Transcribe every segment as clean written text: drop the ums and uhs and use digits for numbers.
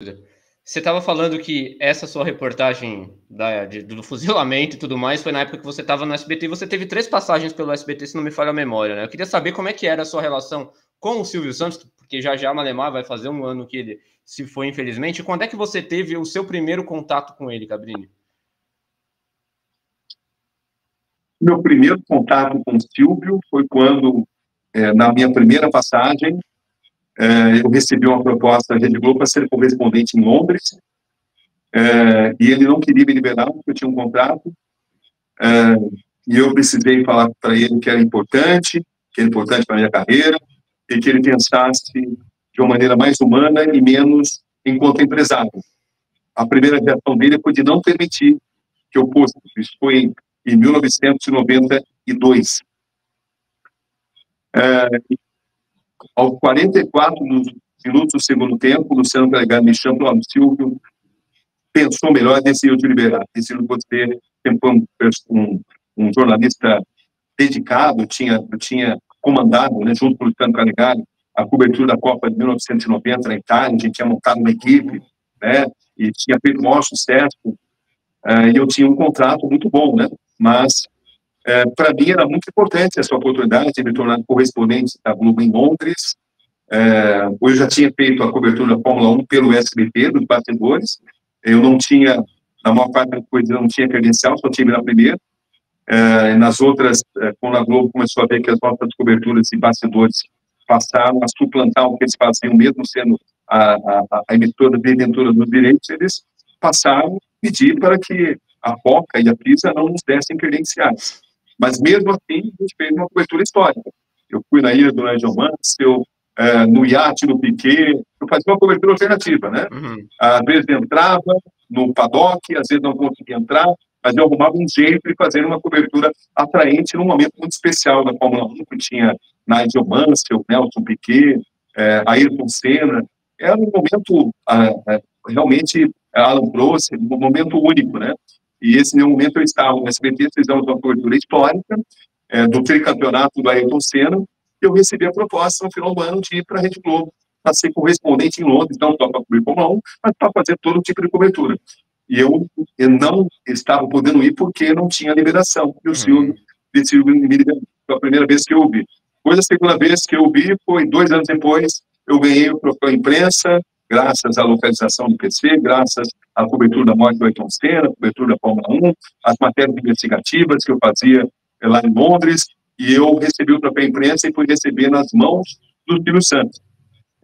Você estava falando que essa sua reportagem do fuzilamento e tudo mais foi na época que você estava no SBT e você teve 3 passagens pelo SBT, se não me falha a memória, né? Eu queria saber como é que era a sua relação com o Silvio Santos, porque já Malemar vai fazer um ano que ele se foi, infelizmente. Quando é que você teve o seu primeiro contato com ele, Cabrini? Meu primeiro contato com o Silvio foi quando, na minha primeira passagem, eu recebi uma proposta da Rede Globo para ser correspondente em Londres, e ele não queria me liberar, porque eu tinha um contrato, e eu precisei falar para ele que era importante para a minha carreira, e que ele pensasse de uma maneira mais humana e menos enquanto empresário. A primeira reação dele foi de não permitir que eu fosse. Isso foi em 1992. Aos 44 minutos do segundo tempo, o Luciano Calegari me chamou, o Silvio pensou melhor e decidiu te liberar. Decidiu você, um jornalista dedicado, eu tinha comandado, né, junto com o Luciano Calegari, a cobertura da Copa de 1990 na Itália. A gente tinha montado uma equipe, né, e tinha feito o maior sucesso, e eu tinha um contrato muito bom, né, mas para mim era muito importante essa oportunidade de me tornar correspondente da Globo em Londres. Eu já tinha feito a cobertura da Fórmula 1 pelo SBT, dos bastidores. Eu não tinha, na maior parte das coisas, eu não tinha credencial, só tive na primeira. Nas outras, quando a Globo começou a ver que as nossas coberturas e bastidores passaram a suplantar o que eles faziam, mesmo sendo a emissora detentora dos direitos, eles passaram a pedir para que a Foca e a PISA não nos dessem credenciais. Mas, mesmo assim, a gente fez uma cobertura histórica. Eu fui na ilha do Nigel Mansell, no iate do Piquet, eu fazia uma cobertura alternativa, né? Uhum. Às vezes entrava no paddock, às vezes não conseguia entrar, mas eu arrumava um jeito de fazer uma cobertura atraente num momento muito especial da Fórmula 1, que tinha Nigel Mansell, Nelson Piquet, Ayrton Senna. Era um momento realmente Alan Prost, um momento único, né? E esse meu momento eu estava no SBT, fizemos uma cobertura histórica do tricampeonato do Ayrton Senna, e eu recebi a proposta no final do ano de ir para a Rede Globo, para ser correspondente em Londres, não só para cobrir Fórmula 1, mas para fazer todo tipo de cobertura. E eu não estava podendo ir porque não tinha liberação. E o Silvio decidiu me liberar. Foi a primeira vez que eu vi. Depois, a segunda vez que eu vi foi 2 anos depois, eu ganhei o troféu imprensa, graças à localização do PC, graças à cobertura da morte do Ayrton Senna, cobertura da Fórmula 1, as matérias investigativas que eu fazia lá em Londres, e eu recebi o troféu imprensa e fui receber nas mãos do Silvio Santos.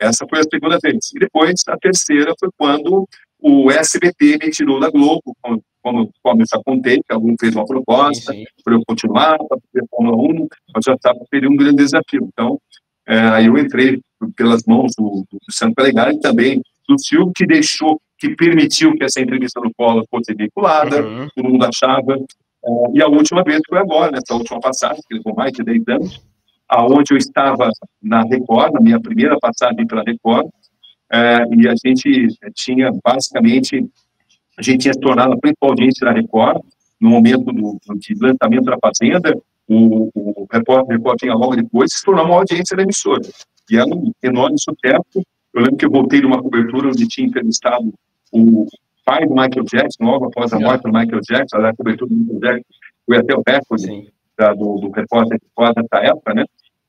Essa foi a segunda vez. E depois, a terceira foi quando o SBT me tirou da Globo, como eu já contei, que alguém fez uma proposta para eu continuar, para fazer a Fórmula 1, mas já estava tendo um grande desafio. Então, aí eu entrei pelas mãos do Luciano Calegari e também do Silvio, que permitiu que essa entrevista no Collor fosse veiculada, todo mundo achava. E a última vez foi agora, nessa última passagem, que levou mais de 10 anos, aonde eu estava na Record, na minha primeira passagem pela Record, e a gente tinha, basicamente, a gente tinha se tornado a principal audiência da Record, no momento de lançamento da Fazenda. O repórter tinha logo depois se tornou uma audiência da emissora. E era um enorme sucesso. Eu lembro que eu voltei de uma cobertura onde tinha entrevistado o pai do Michael Jackson, logo após a morte do Michael Jackson, a cobertura do Michael Jackson foi até o recorde do repórter nessa época, né?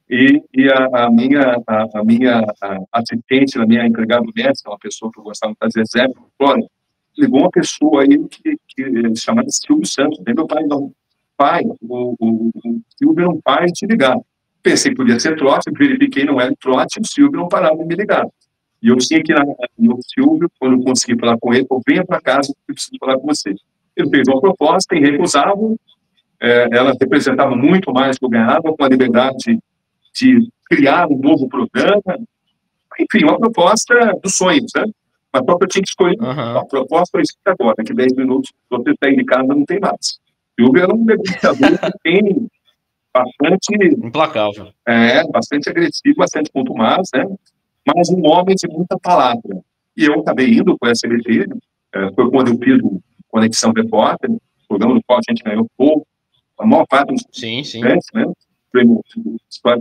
E a minha assistente, a minha empregada doméstica, uma pessoa que eu gostava de fazer exemplo, falou: ligou uma pessoa aí que se chamava Silvio Santos. Daí meu pai não, pai, o Silvio não para de te ligar. Pensei que podia ser trote, verifiquei, não era trote, o Silvio não parava de me ligar. E eu tinha que ir no Silvio, quando eu consegui falar com ele, venha para casa, eu preciso falar com você. Ele fez uma proposta, irrecusável, ela representava muito mais que eu ganhava, com a liberdade de criar um novo programa, enfim, uma proposta dos sonhos, né? Mas só que eu tinha que escolher a proposta é agora, que 10 minutos, se você sair de casa, não tem mais. O Silvio era um negociador que tem bastante... Implacável. Bastante agressivo, bastante contumaz, né? Mas um homem de muita palavra. E eu acabei indo com essa SBT, foi quando eu fiz o Conexão Repórter, programa no qual a gente ganhou pouco, a maior parte dos estudantes, né? Foi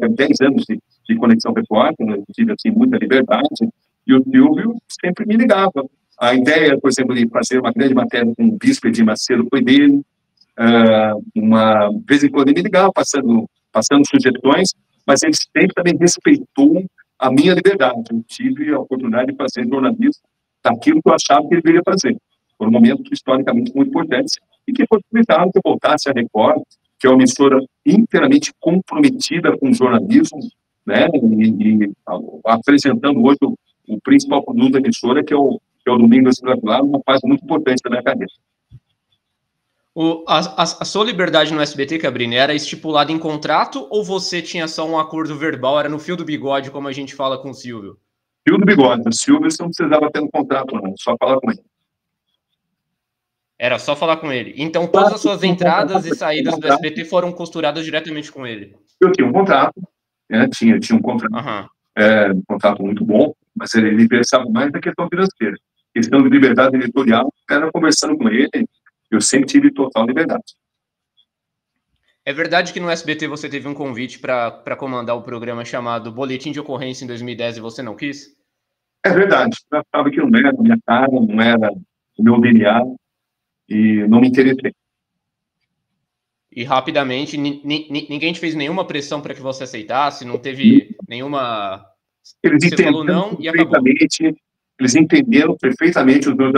10 anos de Conexão Repórter, né? Eu tive assim, muita liberdade, E o Silvio sempre me ligava. A ideia, por exemplo, de fazer uma grande matéria com o Bispo Edir Macedo foi dele. De vez em quando ele me ligava, passando sugestões, mas ele sempre também respeitou a minha liberdade. Eu tive a oportunidade de fazer jornalismo daquilo que eu achava que ele deveria fazer. Foram momentos historicamente muito importantes e que possibilitaram que eu voltasse à Record, que é uma emissora inteiramente comprometida com o jornalismo, né? E apresentando hoje o principal produto da emissora, que é o Domingos Espetacular, uma fase muito importante da minha carreira. A sua liberdade no SBT, Cabrini, era estipulada em contrato ou você tinha só um acordo verbal, era no fio do bigode, como a gente fala com o Silvio? Fio do bigode. O Silvio você não precisava ter um contrato, não, só falar com ele. Era só falar com ele. Então todas as suas entradas e saídas do SBT foram costuradas diretamente com ele? Eu tinha um contrato, né? Tinha um contrato, um contrato muito bom, mas ele pensava mais na questão financeira. Questão de liberdade editorial, era conversando com ele, eu sempre tive total liberdade. É verdade que no SBT você teve um convite para comandar o programa chamado Boletim de Ocorrência em 2010 e você não quis? É verdade. Eu achava que não era a minha cara, não era o meu DNA e não me interessei. E rapidamente, ninguém te fez nenhuma pressão para que você aceitasse? Não teve nenhuma... Eles você falou não e acabou. Eles entenderam perfeitamente os meus